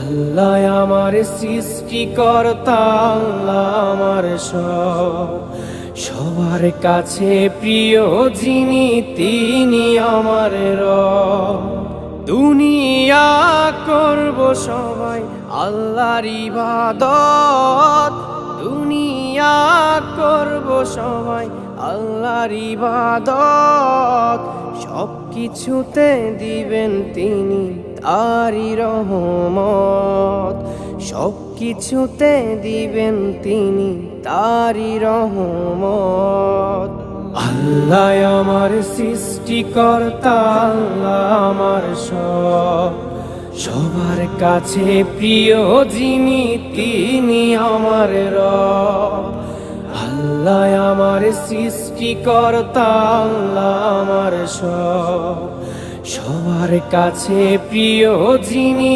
আল্লাহ আমার সৃষ্টিকর্তা, আল্লাহ আমার সব, সবার কাছে প্রিয় যিনি তিনি আমার রব। দুনিয়া করব সবাই আল্লাহর ইবাদত, দুনিয়া করব সবাই আল্লাহর ইবাদত, সব কিছুতে দিবেন তিনি তারি রহমত, সব কিছুতে দিবেন তিনি তারি রহমত। আল্লাহ আমার সৃষ্টিকর্তা, আল্লাহ আমার সব, সবার কাছে প্রিয় যিনি তিনি আমার রব। আল্লাহ আমার সৃষ্টিকর্তা, আল্লাহ আমার সব, সবার কাছে প্রিয় যিনি